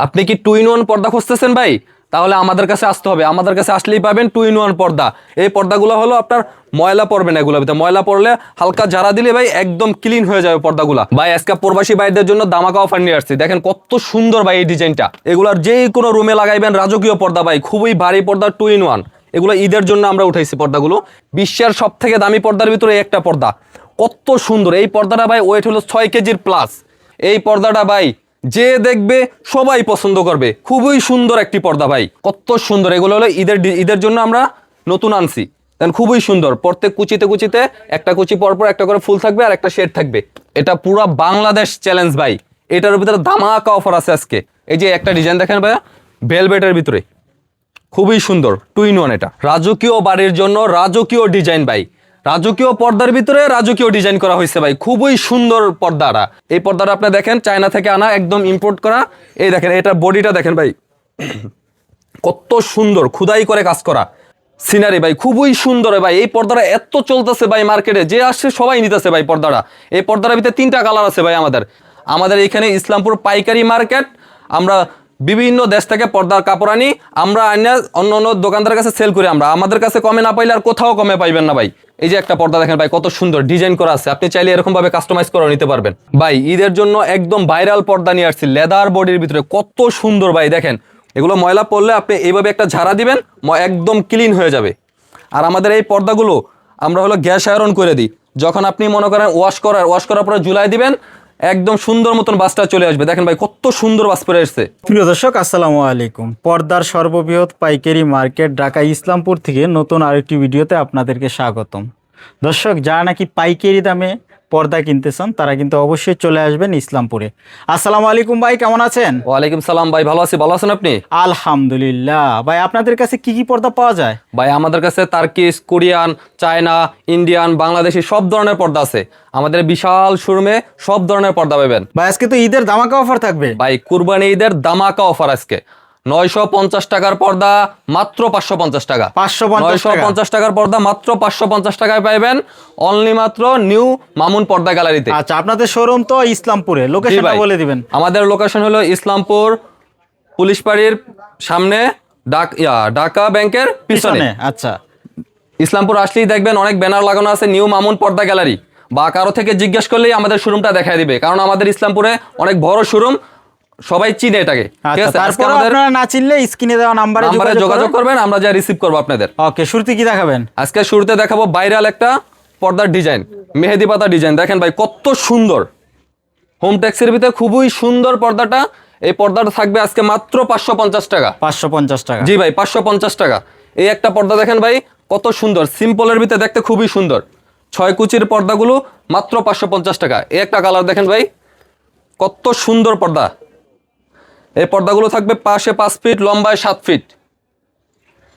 আপনি কি 2-in-1 পর্দা খুঁজতেছেন ভাই? তাহলে আমাদের কাছে আসতে হবে। আমাদের কাছে আসলেই পাবেন 2-in-1 পর্দা। এই পর্দাগুলো হলো আপনার ময়লা পড়বে না, এগুলোর ভিতরে ময়লা পড়লে হালকা ঝাড়া দিলে ভাই একদম ক্লিন হয়ে যাবে পর্দাগুলা। ভাই আজকে প্রবাসী ভাইদের জন্য দামাকা অফার নিয়ে আসছি। দেখেন কত সুন্দর ভাই এই ডিজাইনটা। এগুলার যে কোনো রুমে লাগাইবেন রাজকীয় পর্দা ভাই, খুবই ভারী পর্দা 2-in-1। এগুলো ঈদের জন্য আমরা উঠাইছি পর্দাগুলো। বিশ্বের সব থেকে দামি পর্দার ভিতরে একটা পর্দা, কত সুন্দর এই পর্দাটা ভাই। ওয়েট হলো 6 কেজির প্লাস। এই পর্দাটা ভাই যে দেখবে সবাই পছন্দ করবে, খুবই সুন্দর একটি পর্দা ভাই, কত সুন্দর। এগুলো হলো ঈদের জন্য আমরা নতুন আনছি। দেন খুবই সুন্দর, প্রত্যেক কুচিতে কুচিতে একটা কুচি পরপর একটা করে ফুল থাকবে আর একটা শেড থাকবে। এটা পুরো বাংলাদেশ চ্যালেঞ্জ ভাই। এটার ভিতরে ধামাকা অফার আছে আজকে। এই যে একটা ডিজাইন দেখেন ভাইয়া, ভেলভেটের ভিতরে খুবই সুন্দর 2-in-1। এটা রাজকীয় বাড়ির জন্য রাজকীয় ডিজাইন ভাই, রাজকীয় পর্দার ভিতরে রাজকীয় ডিজাইন করা হয়েছে ভাই, খুবই সুন্দর পর্দাটা। এই পর্দাটা আপনি দেখেন চায়না থেকে আনা, একদম ইম্পোর্ট করা। এই দেখেন এটার বডিটা দেখেন ভাই, কত সুন্দর খুদাই করে কাজ করা সিনারি ভাই, খুবই সুন্দর ভাই। এই পর্দাটা এত চলতেছে ভাই মার্কেটে, যে আসছে সবাই নিতেছে ভাই পর্দাটা। এই পর্দার ভিতরে 3টা কালার আছে ভাই। আমাদের এখানে ইসলামপুর পাইকারি মার্কেট। আমরা বিভিন্ন দেশ থেকে পর্দার কাপড় আনি, আমরা আনি অন্য অন্য দোকানদারের কাছে সেল করি। আমাদের কাছে কমে না পাইলে আর কোথাও কমে পাইবেন না ভাই। এই যে একটা পর্দা দেখেন ভাই, কত সুন্দর ডিজাইন করা আছে। আপনি চাইলে এরকম ভাবে কাস্টমাইজ করে নিতে পারবেন ভাই। ঈদের জন্য একদম ভাইরাল পর্দা নিয়ে আসছি, লেদার বডির ভিতরে, কত সুন্দর ভাই। দেখেন এগুলো ময়লা পড়লে আপনি এইভাবে একটা ঝাড়া দিবেন, একদম ক্লিন হয়ে যাবে। আর আমাদের এই পর্দাগুলো আমরা হলো গ্যাস আয়রন করে দিই। যখন আপনি মনে করেন ওয়াশ করার পরে ঝুলাই দিবেন, একদম সুন্দর মতন বাসটা চলে আসবে। দেখেন ভাই কত সুন্দর বাস পরে আসছে। প্রিয় দর্শক আসসালামু আলাইকুম। পর্দার সর্ববৃহৎ পাইকারি মার্কেট ঢাকা ইসলামপুর থেকে নতুন আরেকটি ভিডিওতে আপনাদেরকে স্বাগতম। দর্শক, যারা নাকি পাইকারি দামে পর্দা কিনতে চান তারা কিন্তু অবশ্যই চলে আসবেন ইসলামপুরে। আসসালামু আলাইকুম ভাই, কেমন আছেন? ওয়ালাইকুম সালাম ভাই, ভালো আছি। ভালো আছেন আপনি? আলহামদুলিল্লাহ। ভাই আপনাদের কাছে কি কি পর্দা পাওয়া যায়? ভাই আমাদের কাছে Turkish, Korean, China, Indian, Bangladeshi সব ধরনের পর্দা আছে। আমাদের বিশাল শোরুমে সব ধরনের পর্দা পাবেন ভাই। আজকে তো ঈদের ধামাকা অফার থাকবে ভাই, কুরবানি ঈদের ধামাকা অফার আজকে। 950 টাকার পর্দা মাত্র 550 টাকা। 950 টাকার পর্দা মাত্র 550 টাকায় পাইবেন, অনলি মাত্র নিউ মামুন পর্দা গ্যালারিতে। আচ্ছা, আপনাদের শোরুম তো ইসলামপুরে, লোকেশনটা বলে দিবেন। আমাদের লোকেশন হলো ইসলামপুর পুলিশ বাড়ির সামনে, ঢাকা ব্যাংকের পিছনে। আচ্ছা, ইসলামপুর আসলেই দেখবেন অনেক ব্যানার লাগানো আছে নিউ মামুন পর্দা গ্যালারি, বা কারো থেকে জিজ্ঞেস করলেই আমাদের শোরুমটা দেখায় দিবে। কারণ আমাদের ইসলামপুরে অনেক বড় শোরুম, সবাই চিনে এটাকে। ঠিক আছে, তারপর আপনারা না চিনলে স্ক্রিনে দেওয়া নাম্বারে যোগাযোগ করবেন, আমরা যা রিসিভ করব আপনাদের। ওকে, শুরুতে কি দেখাবেন? আজকে শুরুতে দেখাবো ভাইরাল একটা পর্দার ডিজাইন, মেহেদি পাতা ডিজাইন। দেখেন ভাই কত সুন্দর, হোম ট্যাক্সের ভিতরে খুবই সুন্দর পর্দাটা। এই পর্দাটা থাকবে আজকে মাত্র 550 টাকা। 550 টাকা? জি ভাই, 550 টাকা। এই একটা পর্দা দেখেন ভাই কত সুন্দর, সিম্পলের ভিতরে দেখতে খুবই সুন্দর। 6 কুচির পর্দাগুলো মাত্র 550 টাকা। এই একটা কালার দেখেন ভাই, কত সুন্দর পর্দা। এই পর্দাগুলো থাকবে পাশে 5 ফিট, লম্বায় 7 ফিট।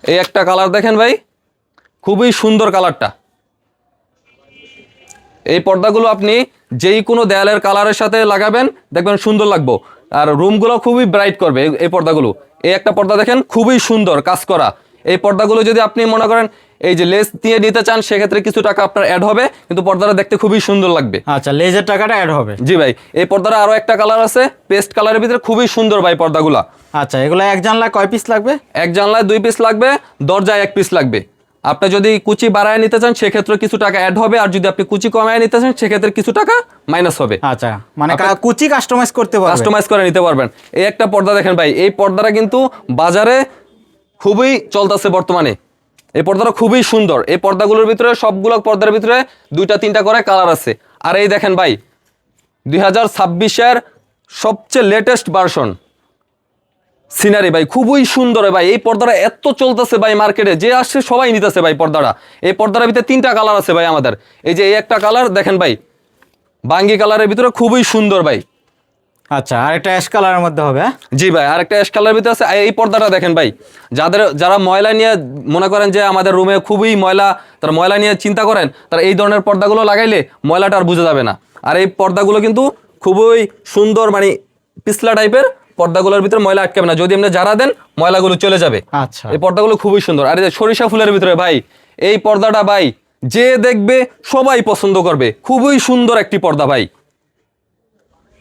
এই একটা কালার দেখেন ভাই, খুবই সুন্দর কালারটা। এই পর্দাগুলো আপনি যেই কোনো দেয়ালের কালারের সাথে লাগাবেন, দেখবেন সুন্দর লাগবে। আর রুমগুলো খুবই ব্রাইট করবে এই পর্দাগুলো। এই একটা পর্দা দেখেন, খুবই সুন্দর কাজ করা। এই পর্দাগুলো যদি আপনি মনে করেন এই যে লেস দিয়ে নিতে চান, সেক্ষেত্রে কিছু টাকা আপনার অ্যাড হবে, কিন্তু পর্দাটা দেখতে খুবই সুন্দর লাগবে। আচ্ছা, লেজের টাকাটা অ্যাড হবে? জি ভাই। এই পর্দাটা আরো একটা কালার আছে, পেস্ট কালারের ভিতরে, খুবই সুন্দর ভাই পর্দাগুলা। আচ্ছা, এগুলো এক জানলায় কয় পিস লাগবে? এক জানলায় 2 পিস লাগবে, দরজায় 1 পিস লাগবে। আপনি যদি কুচি বাড়ায় নিতে চান সেক্ষেত্রে কিছু টাকা অ্যাড হবে, আর যদি আপনি কুচি কমায় নিতে চান সেক্ষেত্রে কিছু টাকা মাইনাস হবে। আচ্ছা, মানে কুচি কাস্টমাইজ করতে পারবেন, কাস্টমাইজ করে নিতে পারবেন। এই একটা পর্দা দেখেন ভাই, এই পর্দাটা কিন্তু বাজারে খুবই চলতেছে বর্তমানে। এই পর্দাটা খুবই সুন্দর। এই পর্দাগুলোর ভিতরে সবগুলো পর্দার ভিতরে 2-3টা করে কালার আছে। আর এই দেখেন ভাই 2026-এর সবচেয়ে লেটেস্ট ভার্সন সিনারি ভাই, খুবই সুন্দর ভাই। এই পর্দাটা এত চলতেছে ভাই মার্কেটে, যে আসছে সবাই নিতেছে ভাই পর্দাটা। এই পর্দার ভিতরে 3টা কালার আছে ভাই আমাদের। এই যে এই একটা কালার দেখেন ভাই, বাঙ্গি কালারের ভিতরে, খুবই সুন্দর ভাই। আচ্ছা, আর একটা অ্যাশ কালারের মধ্যে হবে? জি ভাই, আর একটা অ্যাশ কালারের ভিতরে আছে। এই পর্দাটা দেখেন ভাই, যারা ময়লা নিয়ে মনে করেন যে আমাদের রুমে খুবই ময়লা, তারা ময়লা নিয়ে চিন্তা করেন, তারা এই ধরনের পর্দাগুলো লাগাইলে ময়লাটা আর বোঝা যাবে না। আর এই পর্দাগুলো কিন্তু খুবই সুন্দর, মানে পিছলা টাইপের পর্দাগুলোর ভিতরে ময়লা আটকাবে না, যদি আপনি যারা দেন ময়লাগুলো চলে যাবে। আচ্ছা, এই পর্দাগুলো খুবই সুন্দর। আর এই যে সরিষা ফুলের ভিতরে ভাই, এই পর্দাটা ভাই যে দেখবে সবাই পছন্দ করবে, খুবই সুন্দর একটি পর্দা ভাই।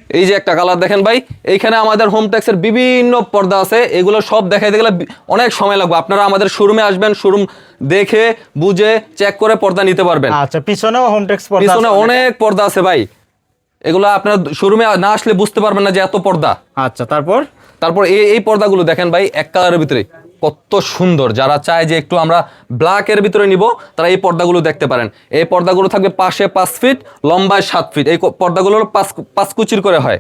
এই যে একটা কালার দেখেন ভাই, এইখানে আমাদের হোম টেক্সের বিভিন্ন পর্দা আছে, এগুলো সব দেখাইতে গেলে অনেক সময় লাগবে। আপনারা আমাদের শোরুমে আসবেন, শোরুম দেখে বুঝে চেক করে পর্দা নিতে পারবেন। আচ্ছা, পিছনেও হোমটেক্স পর্দা পিছনে আছে অনেক পর্দা আছে ভাই, এগুলো আপনার শোরুমে না আসলে বুঝতে পারবেন না যে এত পর্দা। আচ্ছা, তারপর এই পর্দাগুলো দেখেন ভাই, এক কালারের ভিতরে কত সুন্দর। যারা চায় যে একটু আমরা ব্ল্যাকের ভিতরে নিব, তারা এই পর্দাগুলো দেখতে পারেন। এই পর্দাগুলো থাকবে পাশে 5 ফিট, লম্বায় 7 ফিট। এই পর্দাগুলো 5 কুচির করে হয়।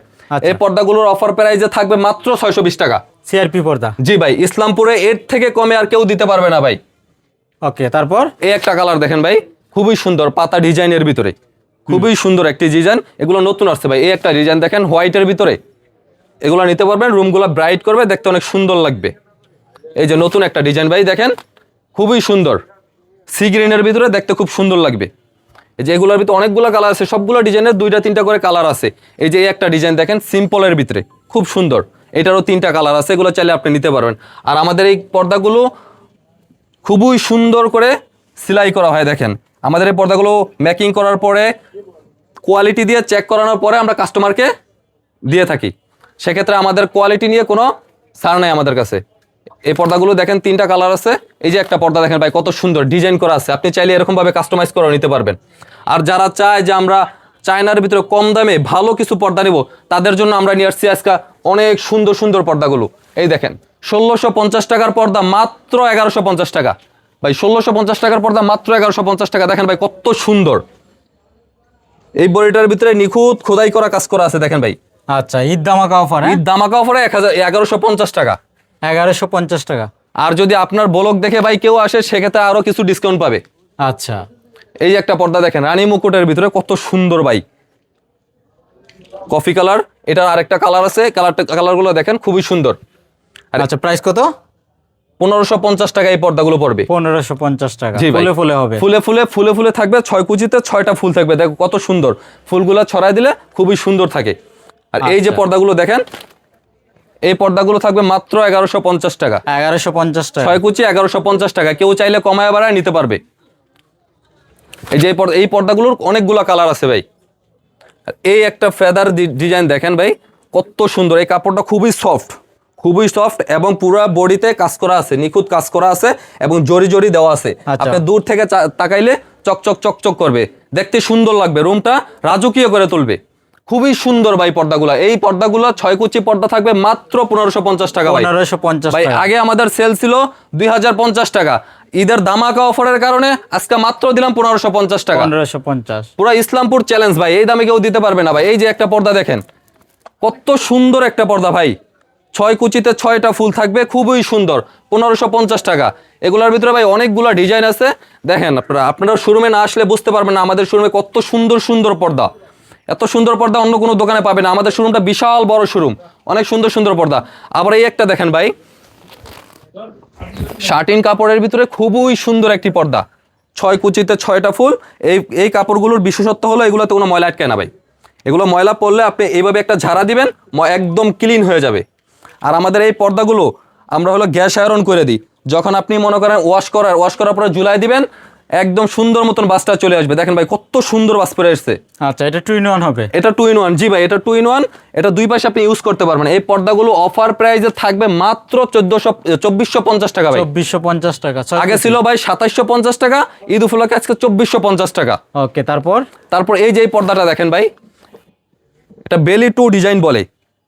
এই পর্দাগুলোর অফার প্রাইসে থাকবে মাত্র 620 টাকা। সিআরপি পর্দা। জি ভাই, ইসলামপুরে এর থেকে কমে আর কেউ দিতে পারবে না ভাই। ওকে, তারপর এই একটা কালার দেখেন ভাই, খুবই সুন্দর, পাতা ডিজাইনের ভিতরে খুবই সুন্দর একটি ডিজাইন। এগুলো নতুন আসছে ভাই। এই একটা ডিজাইন দেখেন হোয়াইটের ভিতরে, এগুলো নিতে পারবেন, রুমগুলো ব্রাইট করবে, দেখতে অনেক সুন্দর লাগবে। এই যে নতুন একটা ডিজাইন ভাই দেখেন, খুবই সুন্দর, সি গ্রিনের ভিতরে দেখতে খুব সুন্দর লাগবে। এই যে এগুলোর ভিতরে অনেকগুলো কালার আছে, সবগুলো ডিজাইনের 2-3টা করে কালার আছে। এই যে এই একটা ডিজাইন দেখেন সিম্পলের ভিতরে খুব সুন্দর, এটারও 3টা কালার আছে, এগুলো চাইলে আপনি নিতে পারবেন। আর আমাদের এই পর্দাগুলো খুবই সুন্দর করে সেলাই করা হয়। দেখেন আমাদের এই পর্দাগুলো মেকিং করার পরে কোয়ালিটি দিয়ে চেক করানোর পরে আমরা কাস্টমারকে দিয়ে থাকি। সেক্ষেত্রে আমাদের কোয়ালিটি নিয়ে কোনো ছাড় নাই আমাদের কাছে। এই পর্দাগুলো দেখেন 3টা কালার আছে। এই যে একটা পর্দা দেখেন ভাই, কত সুন্দর ডিজাইন করা আছে, আপনি চাইলে এরকমভাবে কাস্টমাইজ করে নিতে পারবেন। আর যারা চায় যে আমরা চায়নার ভিতরে কম দামে ভালো কিছু পর্দা নিব, তাদের জন্য আমরা নিয়ে আসছি আজকে অনেক সুন্দর সুন্দর পর্দাগুলো। এই দেখেন 1650 টাকার পর্দা মাত্র 1150 টাকা ভাই। 1650 টাকার পর্দা মাত্র 1150 টাকা। দেখেন ভাই কত সুন্দর, এই বডিটার ভিতরে নিখুঁত খোদাই করা কাজ করা আছে দেখেন ভাই। আচ্ছা, ঈদ ধামাকা অফার। ঈদ ধামাকা অফারে 1150 টাকা। 1150 টাকা। আর যদি আপনার ব্লগ দেখে ভাই কেউ আসে, সেক্ষেত্রে আরো কিছু ডিসকাউন্ট পাবে। আচ্ছা, এই যে একটা পর্দা দেখেন রানী মুকুটের ভিতরে কত সুন্দর ভাই, কফি কালার। এটার আরেকটা কালার আছে, কালারগুলো দেখেন খুবই সুন্দর। আচ্ছা, প্রাইস কত? 1550 টাকা এই পর্দাগুলো পড়বে। 1550 টাকা। জি ভাই, ফুলে হবে। ফুলে ফুলে থাকবে, 6 কুচিতে 6টা ফুল থাকবে। দেখো কত সুন্দর, ফুলগুলা ছড়াই দিলে খুবই সুন্দর থাকে। আর এই যে পর্দাগুলো দেখেন, এই পর্দাগুলো থাকবে মাত্র 1150 টাকা। 1150 টাকা। 6 কুচি 1150 টাকা। কেউ চাইলে কমায় বাড়ায় নিতে পারবে। এই যে এই পর্দাগুলোর অনেকগুলো কালার আছে ভাই। আর এই একটা ফেদার ডিজাইন দেখেন ভাই, কত সুন্দর। এই কাপড়টা খুবই সফট এবং পুরো বডিতে কাজ করা আছে, নিখুঁত কাজ করা আছে এবং জরি জরি দেওয়া আছে। আপনি দূর থেকে তাকাইলে চকচক চকচক করবে, দেখতে সুন্দর লাগবে, রুমটা রাজকীয় করে তুলবে। খুবই সুন্দর ভাই পর্দাগুলো। এই পর্দাগুলো 6 কুচি পর্দা থাকবে মাত্র 1550 টাকা ভাই। 1550 ভাই টাকা। আগে আমাদের সেল ছিল 2050 টাকা, ঈদের ধামাকা অফারের কারণে আজকে মাত্র দিলাম 1550 টাকা। 1550 পুরো ইসলামপুর চ্যালেঞ্জ ভাই, এই দামে কেউ দিতে পারবে না ভাই। এই যে একটা পর্দা দেখেন, কত সুন্দর একটা পর্দা ভাই, 6 কুচিতে 6টা ফুল থাকবে, খুবই সুন্দর, 1550 টাকা। এগুলোর ভিতরে ভাই অনেকগুলো ডিজাইন আছে। দেখেন আপনারা শোরুমে না আসলে বুঝতে পারবেন না আমাদের শোরুমে কত সুন্দর সুন্দর পর্দা। এত সুন্দর পর্দা অন্য কোনো দোকানে পাবে না। আমাদের শোরুমটা বিশাল বড় শোরুম, অনেক সুন্দর সুন্দর পর্দা। আবার এই একটা দেখেন ভাই, শার্টিন কাপড়ের ভিতরে খুবই সুন্দর একটি পর্দা, 6 কুচিতে 6টা ফুল। এই কাপড়গুলোর বিশেষত্ব হলো এগুলোতে কোনো ময়লা আটকায় না ভাই। এগুলো ময়লা পড়লে আপনি এইভাবে একটা ঝাড়া দিবেন, একদম ক্লিন হয়ে যাবে। আর আমাদের এই পর্দাগুলো আমরা হলো গ্যাস আয়রন করে দিই। যখন আপনি মনে করেন ওয়াশ করার পরে ঝুলাই দিবেন, একদম সুন্দর মতন বাসটা চলে আসবে। দেখেন ভাই কত সুন্দর বাস পরে আসছে। আচ্ছা, এটা 2 in 1 হবে। এটা 2 in 1। জি ভাই, এটা 2 in 1। এটা দুই পাশে আপনি ইউজ করতে পারবেন। এই পর্দাগুলো অফার প্রাইসে থাকবে মাত্র 2450 টাকা ভাই। 2450 টাকা। আগে ছিল ভাই 2750 টাকা, ঈদ উপলক্ষে আজকে 2450 টাকা। ওকে, তারপর এই যে এই পর্দাটা দেখেন ভাই, এটা বেলি 2 ডিজাইন বলে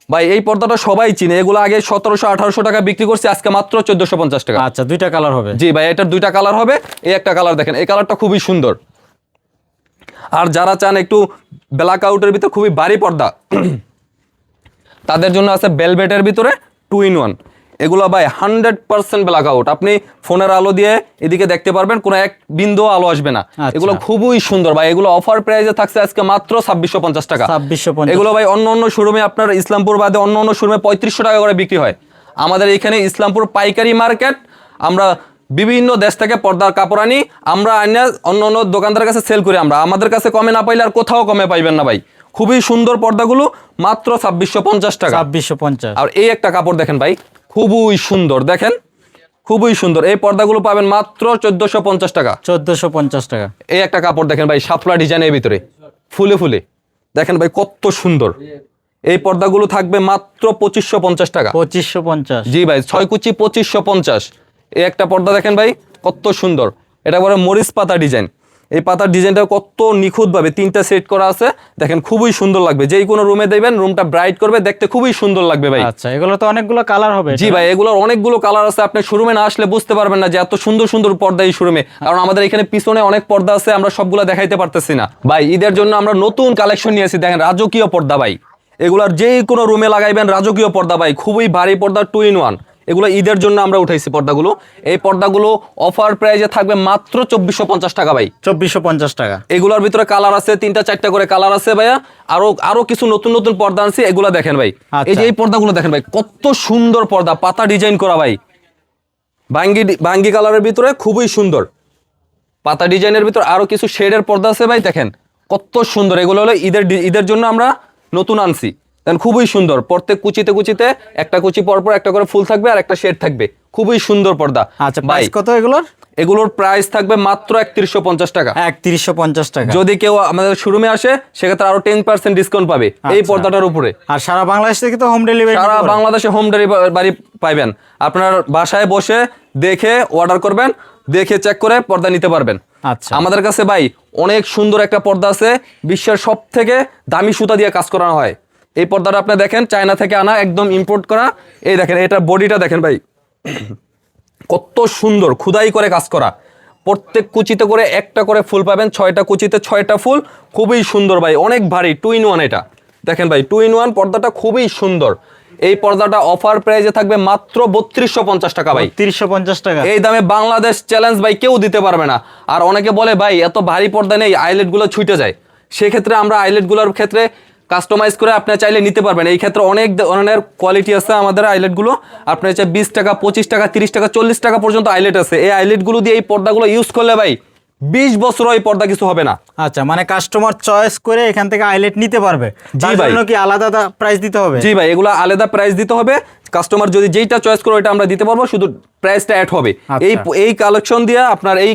ভাই। এই পর্দাটা সবাই চিনে, এগুলো আগে 1700-1800 টাকা বিক্রি করছে, আজকে মাত্র 1450 টাকা। আচ্ছা, 2টা কালার হবে। জি ভাই, এটার 2টা কালার হবে। এই একটা কালার দেখেন, এই কালারটা খুবই সুন্দর। আর যারা চান একটু ব্ল্যাক আউটের ভিতরে খুবই ভারী পর্দা, তাদের জন্য আছে ভেলভেটের ভিতরে 2 in 1। এগুলো ভাই 100% ব্ল্যাক আউট, আপনি ফোনের আলো দিয়ে এদিকে দেখতে পারবেন, কোনো এক বিন্দু আলো আসবে না। এগুলো খুবই সুন্দর ভাই। এগুলো অফার প্রাইসে থাকছে আজকে মাত্র 2650 টাকা। 2650। এগুলো ভাই অন্য শোরুমে আপনার ইসলামপুর বাদে অন্য শোরুমে 3500 টাকা করে বিক্রি হয়। আমাদের এখানে ইসলামপুর পাইকারি মার্কেট, আমরা বিভিন্ন দেশ থেকে পর্দার কাপড় আনি, আমরা আনিয়ে অন্য দোকানদারের কাছে সেল করি। আমাদের কাছে কমে না পাইলে আর কোথাও কমে পাইবেন না ভাই। খুবই সুন্দর পর্দাগুলো, মাত্র 2650 টাকা। 2650। আর এই একটা কাপড় দেখেন ভাই, খুবই সুন্দর, দেখেন খুবই সুন্দর। এই পর্দাগুলো পাবেন মাত্র 1450 টাকা। 1450 টাকা। এই একটা কাপড় দেখেন ভাই, শাপলা ডিজাইনের ভিতরে ফুলে ফুলে, দেখেন ভাই কত সুন্দর। এই পর্দাগুলো থাকবে মাত্র 2550 টাকা। 2550। জি ভাই, 6 কুচি 2550। এই একটা পর্দা দেখেন ভাই কত সুন্দর, এটা বলে মরিচ পাতা ডিজাইন। এই পাতার ডিজাইনটা কত নিখুঁতভাবে 3টা সেট করা আছে, দেখেন খুবই সুন্দর লাগবে। যেই কোনো রুমে দেবেন রুমটা ব্রাইট করবে, দেখতে খুবই সুন্দর লাগবে ভাই। আচ্ছা, এগুলো তো অনেকগুলো কালার হবে। জি ভাই, এগুলোর অনেকগুলো কালার আছে, আপনি শোরুমে না আসলে বুঝতে পারবেন না যে এত সুন্দর সুন্দর পর্দা এই শোরুমে, কারণ আমাদের এখানে পিছনে অনেক পর্দা আছে, আমরা সবগুলো দেখাইতে পারতেছি না ভাই। ঈদের জন্য আমরা নতুন কালেকশন নিয়েছি, দেখেন রাজকীয় পর্দা ভাই। এগুলার যেই কোনো রুমে লাগাইবেন রাজকীয় পর্দা ভাই, খুবই ভারী পর্দা 2 in 1। এগুলো ঈদের জন্য আমরা উঠাইছি পর্দাগুলো। এই পর্দাগুলো অফার প্রাইজে থাকবে মাত্র 2450 টাকা ভাই। 2450 টাকা। এগুলোর ভিতরে কালার আছে 3টা 4টা করে কালার আছে ভাইয়া। আরো কিছু নতুন নতুন পর্দা আনছি, এগুলা দেখেন ভাই। এই যে এই পর্দাগুলো দেখেন ভাই, কত সুন্দর পর্দা, পাতা ডিজাইন করা ভাই। বাঙ্গি কালারের ভিতরে খুবই সুন্দর পাতা ডিজাইনের ভিতর আরো কিছু শেডের পর্দা আছে ভাই, দেখেন কত সুন্দর। এগুলো হলো ঈদের জন্য আমরা নতুন আনছি, দেখেন খুবই সুন্দর। প্রত্যেক কুচিতে কুচিতে একটা কুচি পরপর একটা করে ফুল থাকবে আর একটা শেড থাকবে, খুবই সুন্দর পর্দা। আচ্ছা, প্রাইস কত এগুলোর? এগুলোর প্রাইস থাকবে মাত্র 3150 টাকা। 3150 টাকা। যদি কেউ আমাদের শোরুমে আসে সেক্ষেত্রে আরো 10% ডিসকাউন্ট পাবে এই পর্দাটার উপরে। আর সারা বাংলাদেশ থেকে তো হোম ডেলিভারি? সারা বাংলাদেশে হোম ডেলিভারি পাইবেন। আপনার বাসায় বসে দেখে অর্ডার করবেন, দেখে চেক করে পর্দা নিতে পারবেন। আচ্ছা, আমাদের কাছে ভাই অনেক সুন্দর একটা পর্দা আছে, বিশ্বের সব থেকে দামি সুতা দিয়ে কাজ করানো হয়। এই পর্দাটা আপনি দেখেন চায়না থেকে আনা, একদম ইম্পোর্ট করা। এই দেখেন এটা বডিটা দেখেন ভাই, কত সুন্দর খোদাই করে কাজ করা। প্রত্যেক কুচিতে করে একটা করে ফুল পাবেন, 6টা কুচিতে 6টা ফুল, খুবই সুন্দর ভাই, অনেক ভারী 2 in 1। এটা দেখেন ভাই 2 in 1 পর্দাটা খুবই সুন্দর। এই পর্দাটা অফার প্রাইজে থাকবে মাত্র 3250 টাকা ভাই। 3250 টাকা। এই দামে বাংলাদেশ চ্যালেঞ্জ ভাই, কেউ দিতে পারবে না। আর অনেকে বলে ভাই এত ভারী পর্দা নেই, আইলেটগুলো ছুটে যায়। সেক্ষেত্রে আমরা আইলেটগুলোর ক্ষেত্রে কাস্টমাইজ করে আপনি চাইলে নিতে পারবেন। এই ক্ষেত্রে অনেক ধরনের কোয়ালিটি আছে আমাদের আইলেটগুলো। আপনি চাই 20 টাকা 25 টাকা 30 টাকা 40 টাকা পর্যন্ত আইলেট আছে। এই আইলেটগুলো দিয়ে এই পর্দাগুলো ইউজ করলে ভাই 20 বছর এই পর্দা কিছু হবে না। আচ্ছা, মানে কাস্টমার চয়েস করে এখান থেকে আইলেট নিতে পারবে। জি ভাই, কি আলাদা প্রাইস দিতে হবে? জি ভাই, এগুলো আলাদা প্রাইস দিতে হবে। কাস্টমার যদি যেইটা চয়েস করে ওইটা আমরা দিতে পারবো, শুধু প্রাইসটা অ্যাড হবে। এই কালেকশন দিয়ে আপনার এই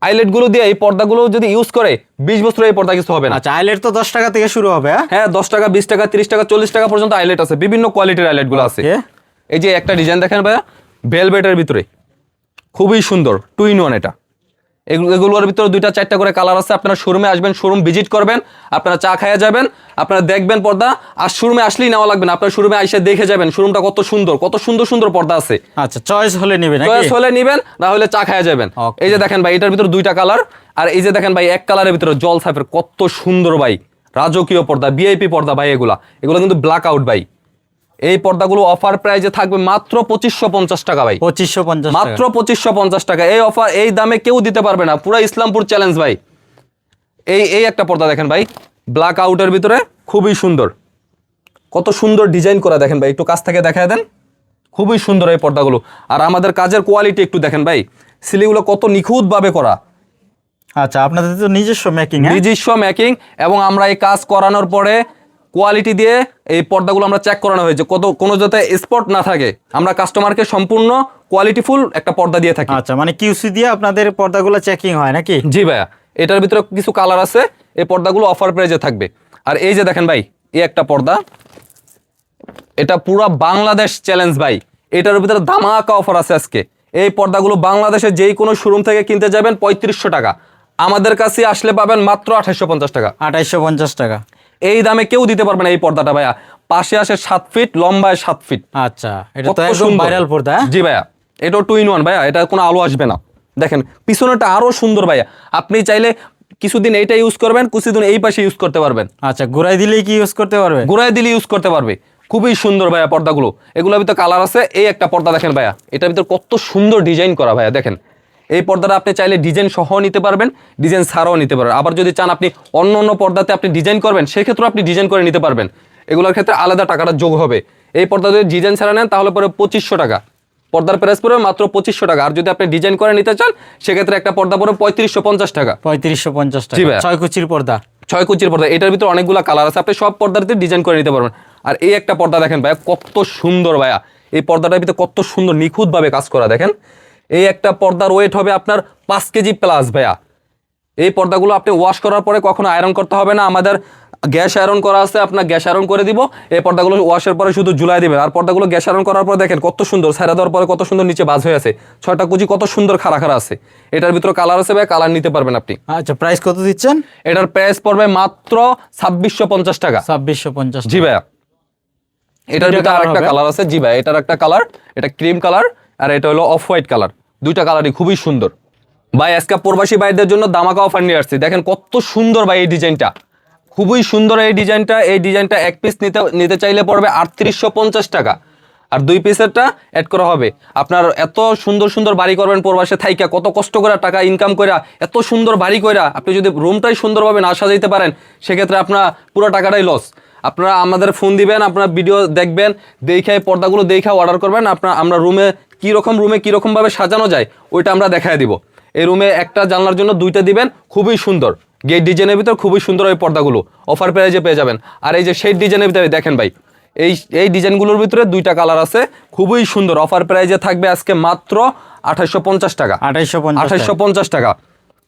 আইলেটগুলো দিয়ে এই পর্দাগুলো যদি ইউজ করে 20 বছর এই পর্দা কিছু হবে না। আচ্ছা, আইলেট তো 10 টাকা থেকে শুরু হবে? হ্যাঁ, 10 টাকা 20 টাকা 30 টাকা 40 টাকা পর্যন্ত আইলেট আছে, বিভিন্ন কোয়ালিটির আইলেটগুলো আছে। এই যে একটা ডিজাইন দেখেন ভাইয়া, ভেলভেটের ভিতরে খুবই সুন্দর 2 in 1। এটা এগুলোর ভিতরে 2টা 4টা করে কালার আছে। আপনারা শোরুমে আসবেন, শোরুম ভিজিট করবেন, আপনারা চা খাইয়া যাবেন, আপনারা দেখবেন পর্দা। আর শোরুমে আসলেই নেওয়া লাগবে না, আপনারা শোরুমে এসে দেখে যাবেন শোরুমটা কত সুন্দর, কত সুন্দর সুন্দর পর্দা আছে। আচ্ছা, চয়েস হলে নেবেন, চয়েস হলে নেবেন, না হলে চা খাইয়া যাবেন। এই যে দেখেন ভাই, এটার ভিতরে 2টা কালার। আর এই যে দেখেন ভাই, এক কালারের ভিতরে জল সাইফের কত সুন্দর ভাই, রাজকীয় পর্দা, ভিআইপি পর্দা ভাই। এগুলো কিন্তু ব্ল্যাক আউট ভাই। এই পর্দাগুলো অফার প্রাইজে থাকবে মাত্র 2550 টাকা ভাই। 2550, মাত্র 2550 টাকা। এই অফার এই দামে কেউ দিতে পারবে না, পুরো ইসলামপুর চ্যালেঞ্জ ভাই। এই একটা পর্দা দেখেন ভাই, ব্ল্যাক আউটের ভিতরে খুবই সুন্দর, কত সুন্দর ডিজাইন করা দেখেন ভাই, একটু কাছ থেকে দেখায় দেন, খুবই সুন্দর এই পর্দাগুলো। আর আমাদের কাজের কোয়ালিটি একটু দেখেন ভাই, সিলিগুলো কত নিখুঁতভাবে করা। আচ্ছা, আপনাদের তো নিজস্ব মেকিং? নিজস্ব মেকিং, এবং আমরা এই কাজ করানোর পরে কোয়ালিটি দিয়ে এই পর্দাগুলো আমরা চেক করানো হয়েছে, কোনো যাতে স্পট না থাকে। আমরা কাস্টমারকে সম্পূর্ণ কোয়ালিটিফুল একটা পর্দা দিয়ে থাকি। আচ্ছা, মানে কিউসি দিয়ে আপনাদের পর্দাগুলো চেকিং হয় নাকি? জি ভাইয়া, এটার ভিতরে কিছু কালার আছে, এই পর্দাগুলো অফার প্রাইজে থাকবে। আর এই যে দেখেন ভাই, এই একটা পর্দা, এটা পুরো বাংলাদেশ চ্যালেঞ্জ ভাই। এটার ভিতরে ধামাকা অফার আছে আজকে। এই পর্দাগুলো বাংলাদেশে যেই কোনো শোরুম থেকে কিনতে যাবেন 3500 টাকা, আমাদের কাছে আসলে পাবেন মাত্র 2850 টাকা। 2850 টাকা। এই দামে কেউ দিতে পারবে না এই পর্দাটা ভাইয়া। পাশে আসে 7 ফিট, লম্বায় 7 ফিট। আচ্ছা, এটা তো একদম ভাইরাল পর্দা। জি ভাইয়া, এটাও 2 in 1 ভাইয়া, এটা কোনো আলো আসবে না। দেখেন পিছনেটা আরো সুন্দর ভাইয়া, আপনি চাইলে কিছুদিন এইটা ইউজ করবেন, কিছুদিন এই পাশে ইউজ করতে পারবেন। আচ্ছা, ঘুরাই দিলেই কি ইউজ করতে পারবে? ঘুরাই দিলে ইউজ করতে পারবে। খুবই সুন্দর ভাইয়া পর্দাগুলো। এগুলোর ভিতরে কালার আছে। এই একটা পর্দা দেখেন ভাইয়া, এটার ভিতরে কত সুন্দর ডিজাইন করা ভাইয়া। দেখেন এই পর্দাটা আপনি চাইলে ডিজাইন সহ নিতে পারবেন, ডিজাইন ছাড়াও নিতে পারবেন। আবার যদি চান আপনি অন্য অন্য পর্দাতে আপনি ডিজাইন করবেন, সেক্ষেত্রেও আপনি ডিজাইন করে নিতে পারবেন। এগুলোর ক্ষেত্রে আলাদা টাকাটা যোগ হবে। এই পর্দা যদি ডিজাইন ছাড়া নেন তাহলে পরে 2500 টাকা, পর্দার প্রাইস পড়বে মাত্র 2500 টাকা। আর যদি আপনি ডিজাইন করে নিতে চান সেক্ষেত্রে একটা পর্দা পড়বে 3550 টাকা। 3550 টাকা। জি ভাইয়া, 6 কুচির পর্দা। 6 কুচির পর্দা। এটার ভিতরে অনেকগুলো কালার আছে, আপনি সব পর্দাতে ডিজাইন করে নিতে পারবেন। আর এই একটা পর্দা দেখেন ভাইয়া, কত সুন্দর ভাইয়া। এই পর্দাটার ভিতরে কত সুন্দর নিখুঁতভাবে কাজ করা। দেখেন এই একটা পর্দার ওয়েট হবে আপনার 5 কেজি প্লাস ভাইয়া। এই পর্দাগুলো আপনি ওয়াশ করার পরে কখনো আয়রন করতে হবে না। গ্যাস আয়রন করা আছে, আপনার গ্যাস আয়রন করে দিব। এই পর্দাগুলো ওয়াশের পরে শুধু ঝুলাই দিবেন। আর পর্দাগুলো গ্যাস আয়রন করার পর দেখেন কত সুন্দর ছাইরা দেওয়ার পরে কত সুন্দর নিচে বাজ হয়ে আছে, 6টা কুচি কত সুন্দর খাড়া খাড়া আছে। এটার ভিতরে কালার আছে ভাই, কালার নিতে পারবেন আপনি। আচ্ছা, প্রাইস কত দিচ্ছেন? এটার প্রাইস পড়বে মাত্র 2650 টাকা। 2650। জি ভাইয়া, এটার ভিতরে আরেকটা কালার আছে। জি ভাই, এটার একটা কালার, এটা ক্রিম কালার, আর এটা হলো অফ হোয়াইট কালার। দুইটা কালারই খুবই সুন্দর ভাই। আজকে প্রবাসী ভাইদের জন্য দামাকা অফার নিয়ে আসছি। দেখেন কত সুন্দর ভাই এই ডিজাইনটা, খুবই সুন্দর এই ডিজাইনটা। এই ডিজাইনটা এক পিস নিতে চাইলে পড়বে 3850 টাকা, আর 2 পিসেরটা অ্যাড করা হবে। আপনার এত সুন্দর সুন্দর বাড়ি করবেন প্রবাসে থাইকা, কত কষ্ট করে টাকা ইনকাম করে এত সুন্দর বাড়ি কইরা আপনি যদি রুমটাই সুন্দরভাবে না সাজাইতে পারেন, সেক্ষেত্রে আপনার পুরো টাকাটাই লস। আপনারা আমাদের ফোন দিবেন, আপনার ভিডিও দেখবেন, দেখে পর্দাগুলো দেখে অর্ডার করবেন। আমরা রুমে কীরকমভাবে সাজানো যায় ওইটা আমরা দেখায় দিব। এই রুমে একটা জানলার জন্য 2টা দিবেন, খুবই সুন্দর গেট ডিজাইনের ভিতর, খুবই সুন্দর ওই পর্দাগুলো অফার প্রাইজে পেয়ে যাবেন। আর এই যে শেড ডিজাইনের ভিতরে দেখেন ভাই, এই ডিজাইনগুলোর ভিতরে 2টা কালার আছে, খুবই সুন্দর। অফার প্রাইজে থাকবে আজকে মাত্র 2850 টাকা। 2850 টাকা।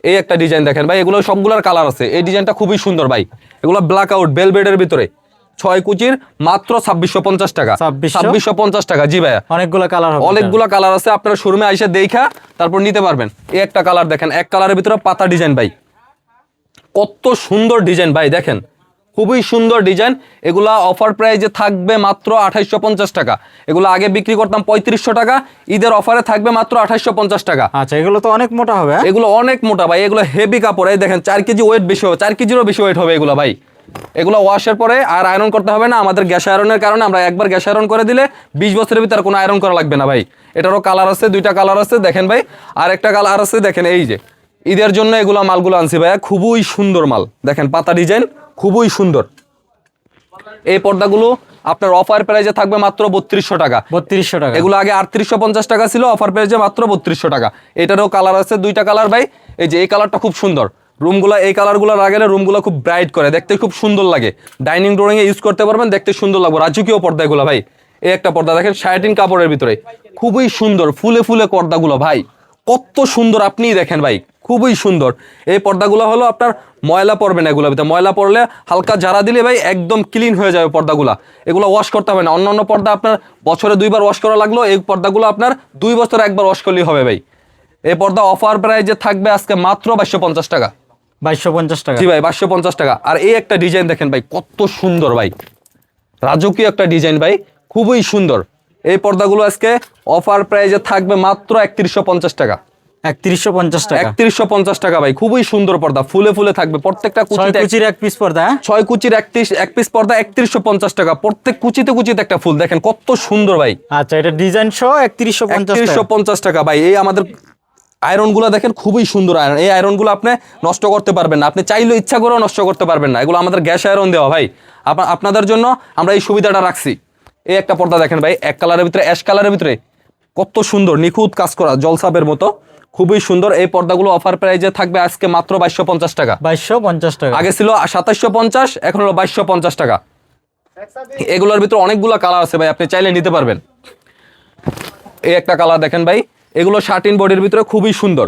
এই একটা ডিজাইন দেখেন ভাই, এগুলো সবগুলোর কালার আছে। এই ডিজাইনটা খুবই সুন্দর ভাই, এগুলো ব্ল্যাক আউট বেলভেটের ভিতরে 6 কুচির মাত্র 2650 টাকা। 2650 টাকা। জি ভাইয়া, অনেকগুলো কালার হবে, অনেকগুলো কালার আছে। আপনারা শোরুমে এসে দেখা তারপর নিতে পারবেন। এই একটা কালার দেখেন, এক কালারের ভিতরে পাতা ডিজাইন ভাই, কত সুন্দর ডিজাইন ভাই, দেখেন খুবই সুন্দর ডিজাইন। এগুলা অফার প্রাইজে থাকবে মাত্র 2850 টাকা। এগুলো আগে বিক্রি করতাম 3500 টাকা, ঈদের অফারে থাকবে মাত্র 2850 টাকা। আচ্ছা, এগুলো তো অনেক মোটা হবে। এগুলো অনেক মোটা ভাই, এগুলো হেভি কাপড়। এই দেখেন 4 কেজি ওয়েট বেশি হবে, 4 কেজিরও বেশি ওয়েট হবে এগুলো ভাই। এগুলো ওয়াশের পরে আর আয়রন করতে হবে না। আমাদের গ্যাস আয়রনের কারণে আমরা একবার গ্যাস আয়রন করে দিলে 20 বছরের ভিতরে কোনো আয়রন করা লাগবে না ভাই। এটারও কালার আছে, 2টা কালার আছে দেখেন ভাই। আর একটা কালার আছে দেখেন, এই যে ঈদের জন্য এগুলো মালগুলো আনছি ভাইয়া, খুবই সুন্দর মাল। দেখেন পাতা ডিজাইন, খুবই সুন্দর। এই পর্দাগুলো আপনার অফার প্রাইজে থাকবে মাত্র 3200 টাকা। 3200 টাকা। এগুলো আগে 3850 টাকা ছিল, অফার প্রাইজে মাত্র 3200 টাকা। এটারও কালার আছে, 2টা কালার ভাই। এই যে এই কালারটা খুব সুন্দর। রুমগুলো এই কালারগুলো লাগালে রুমগুলো খুব ব্রাইট করে, দেখতে খুব সুন্দর লাগে। ডাইনিং ড্রয়িং এ ইউজ করতে পারবেন, দেখতে সুন্দর লাগবে। রাজকীয় পর্দা এগুলো ভাই। এই একটা পর্দা দেখেন শার্টিন কাপড়ের ভিতরে, খুবই সুন্দর ফুলে ফুলে পর্দাগুলো ভাই, কত সুন্দর আপনিই দেখেন ভাই, খুবই সুন্দর। এই পর্দাগুলো হলো আপনার ময়লা পড়বে না, এগুলো ভিতরে ময়লা পড়লে হালকা ঝাড়া দিলে ভাই একদম ক্লিন হয়ে যাবে পর্দাগুলো। এগুলো ওয়াশ করতে হবে না। অন্যান্য পর্দা আপনার বছরে 2বার ওয়াশ করা লাগলো, এই পর্দাগুলো আপনার 2 বছরে একবার ওয়াশ করলেই হবে ভাই। এই পর্দা অফার প্রাইজে থাকবে আজকে মাত্র 2250 টাকা। 2250 টাকা। জি ভাই, 2250 টাকা। আর এই একটা ডিজাইন দেখেন ভাই, কত সুন্দর ভাই, রাজকীয় একটা ডিজাইন ভাই, খুবই সুন্দর। এই পর্দাগুলো আজকে অফার প্রাইজে থাকবে মাত্র 3150 টাকা। 3150 টাকা। 3150 টাকা ভাই, খুবই সুন্দর পর্দা, ফুলে ফুলে থাকবে প্রত্যেকটা কুচিতে। 6 কুচির এক পিস পর্দা। 6 কুচির এক পিস পর্দা 3150 টাকা। প্রত্যেক কুচিতে কুচিতে একটা ফুল, দেখেন কত সুন্দর ভাই। আচ্ছা, এটা ডিজাইন সহ 3150 টাকা ভাই। এই আমাদের আয়রনগুলো দেখেন, খুবই সুন্দর আয়রন। এই আয়রনগুলো আপনি নষ্ট করতে পারবেন না, আপনি চাইলেও ইচ্ছা করেও নষ্ট করতে পারবেন না। এগুলো আমাদের গ্যাস আয়রন দেওয়া ভাই, আপনাদের জন্য আমরা এই সুবিধাটা রাখছি। এই একটা পর্দা দেখেন ভাই, এক কালারের ভিতরে, অ্যাশ কালারের ভিতরে, কত সুন্দর নিখুঁত কাজ করা, জলসাপের মতো, খুবই সুন্দর। এই পর্দাগুলো অফার প্রাইজে থাকবে আজকে মাত্র 2250 টাকা। 2250 টাকা। আগে ছিল 2750, এখন হলো 2250 টাকা। এগুলোর ভিতরে অনেকগুলো কালার আছে ভাই, আপনি চাইলে নিতে পারবেন। এই একটা কালার দেখেন ভাই, এগুলো শার্টিন বডির ভিতরে খুবই সুন্দর।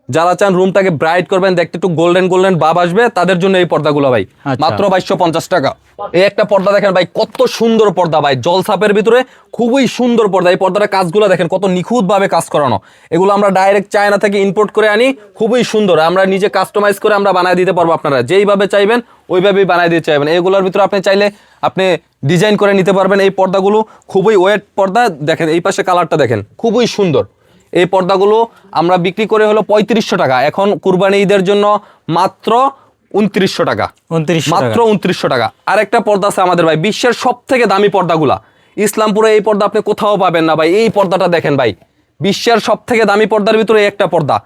যারা চান রুমটাকে ব্রাইট করবেন, দেখতে একটু গোল্ডেন গোল্ডেন ভাব আসবে, তাদের জন্য এই পর্দাগুলো ভাই মাত্র 2250 টাকা। এই একটা পর্দা দেখেন ভাই, কত সুন্দর পর্দা ভাই, জলসাপের ভিতরে খুবই সুন্দর পর্দা। এই পর্দার কাজগুলো দেখেন কত নিখুঁত ভাবে কাজ করানো। এগুলো আমরা ডাইরেক্ট চায়না থেকে ইম্পোর্ট করে আনি, খুবই সুন্দর। আমরা নিজে কাস্টমাইজ করে আমরা বানায় দিতে পারবো, আপনারা যেইভাবে চাইবেন ওইভাবেই বানায় দিতে চাইবেন। এগুলোর ভিতরে আপনি চাইলে আপনি ডিজাইন করে নিতে পারবেন। এই পর্দাগুলো খুবই ওয়েট পর্দা, দেখেন এই পাশে কালারটা দেখেন, খুবই সুন্দর। এই পর্দাগুলো আমরা বিক্রি করে হলো 3500 টাকা, এখন কুরবানি ঈদের জন্য মাত্র 2900 টাকা। মাত্র 2900 টাকা। আরেকটা পর্দা আছে আমাদের ভাই, বিশ্বের সব থেকে দামি পর্দাগুলা, ইসলামপুরে এই পর্দা আপনি কোথাও পাবেন না ভাই। এই পর্দাটা দেখেন ভাই, বিশ্বের সব থেকে দামি পর্দার ভিতরে একটা পর্দা,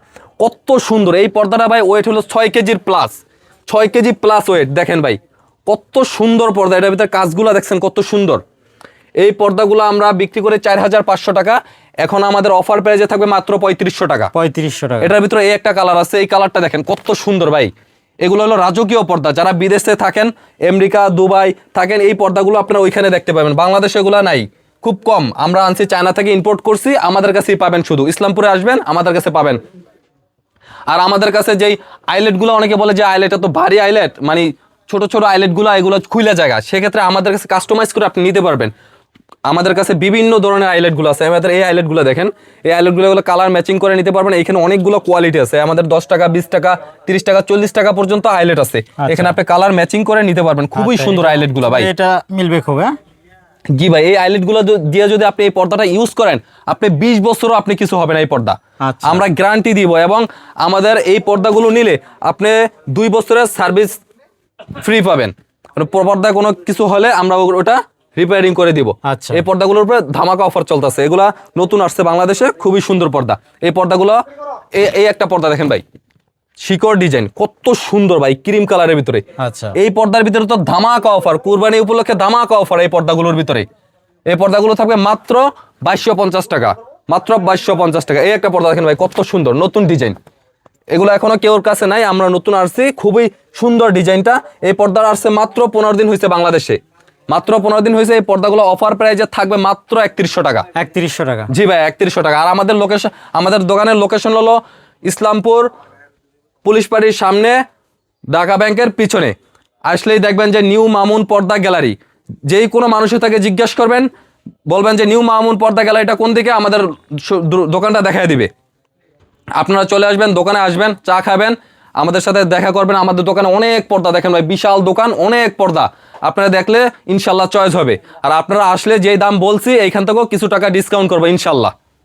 কত সুন্দর। এই পর্দাটা ভাই ওয়েট হলো 6 কেজির প্লাস, 6 কেজি প্লাস ওয়েট। দেখেন ভাই কত সুন্দর পর্দা, এটার ভিতরে কাজগুলো দেখছেন কত সুন্দর। এই পর্দাগুলো আমরা বিক্রি করে 4500 টাকা, এখন আমাদের অফার প্রাইজে থাকবে মাত্র 3500 টাকা। 3500 টাকা। এটার ভিতরে এই একটা কালার আছে, এই কালারটা দেখেন কত সুন্দর ভাই। এগুলো হলো রাজকীয় পর্দা। যারা বিদেশে থাকেন, আমেরিকা, দুবাই থাকেন, এই পর্দাগুলো আপনারা ওইখানে দেখতে পাবেন, বাংলাদেশে এগুলো নাই, খুব কম। আমরা আনছি চায়না থেকে, ইম্পোর্ট করছি, আমাদের কাছেই পাবেন। শুধু ইসলামপুরে আসবেন, আমাদের কাছে পাবেন। আর আমাদের কাছে যেই আইলেটগুলো, অনেকে বলে যে আইলেট এত ভারী আইলেট, মানে ছোট ছোট আইলেটগুলো এগুলো খুলে জায়গা, সেক্ষেত্রে আমাদের কাছে কাস্টমাইজ করে আপনি নিতে পারবেন। আমাদের কাছে বিভিন্ন ধরনের আইলেটগুলো আছে। আমাদের এই আইলেটগুলো দেখেন, এই আইলেটগুলো কালার ম্যাচিং করে নিতে পারবেন। এখানে অনেকগুলো কোয়ালিটি আছে, আমাদের 10 টাকা, 20 টাকা, 30 টাকা, 40 টাকা পর্যন্ত আইলেট আছে। এখানে আপনি কালার ম্যাচিং করে নিতে পারবেন। খুবই সুন্দর আইলেটগুলো ভাই। এটা মিলবে খুব, হ্যাঁ জি ভাই, এই আইলেটগুলো দিয়ে যদি আপনি এই পর্দাটা ইউজ করেন, আপনি 20 বছরও আপনি কিছু হবে না এই পর্দা। আচ্ছা। আমরা গ্যারান্টি দিব, এবং আমাদের এই পর্দাগুলো নিলে আপনি 2 বছরের সার্ভিস ফ্রি পাবেন। মানে পর্দায় কোনো কিছু হলে আমরা ওটা রিপেয়ারিং করে দিব। আচ্ছা। এই পর্দাগুলোর উপরে ধামাকা অফার চলতেছে। এগুলা নতুন আসছে বাংলাদেশে, খুবই সুন্দর পর্দা। এই পর্দাগুলো এই একটা পর্দা দেখেন ভাই, শিকড় ডিজাইন কত সুন্দর ভাই, ক্রিম কালারের ভিতরে। আচ্ছা। এই পর্দার ভিতরে তো ধামাকা অফার, কুরবানি উপলক্ষে ধামাকা অফার এই পর্দাগুলোর ভিতরে। এই পর্দাগুলো থাকবে মাত্র 2250 টাকা, মাত্র 2250 টাকা। এই একটা পর্দা দেখেন ভাই, কত সুন্দর নতুন ডিজাইন। এগুলো এখনো কেউর কাছে নাই, আমরা নতুন আসছি, খুবই সুন্দর ডিজাইনটা। এই পর্দার আসছে মাত্র 15 দিন হয়েছে বাংলাদেশে, মাত্র 15 দিন হয়েছে। এই পর্দাগুলো অফার প্রাইজে থাকবে মাত্র 3100 টাকা। 3100 টাকা? জি ভাই, 3100 টাকা। আর আমাদের লোকেশন, আমাদের দোকানের লোকেশন হলো ইসলামপুর পুলিশ পাড়ির সামনে, ঢাকা ব্যাংকের পিছনে। আসলেই দেখবেন যে নিউ মামুন পর্দা গ্যালারি। যেই কোনো মানুষের তাকে জিজ্ঞেস করবেন, বলবেন যে নিউ মামুন পর্দা গ্যালারিটা কোন দিকে, আমাদের দোকানটা দেখায় দিবে। আপনারা চলে আসবেন, দোকানে আসবেন, চা খাবেন, আমাদের সাথে দেখা করবেন। আমাদের দোকানে অনেক পর্দা দেখেন ভাই, বিশাল দোকান, অনেক পর্দা। আপনারা দেখলে ইনশাল্লাহ চয়েস হবে। আর আপনারা আসলে যেই দাম বলছি, এইখান থেকেও কিছু টাকা ডিসকাউন্ট করবো ইনশাল্লাহ।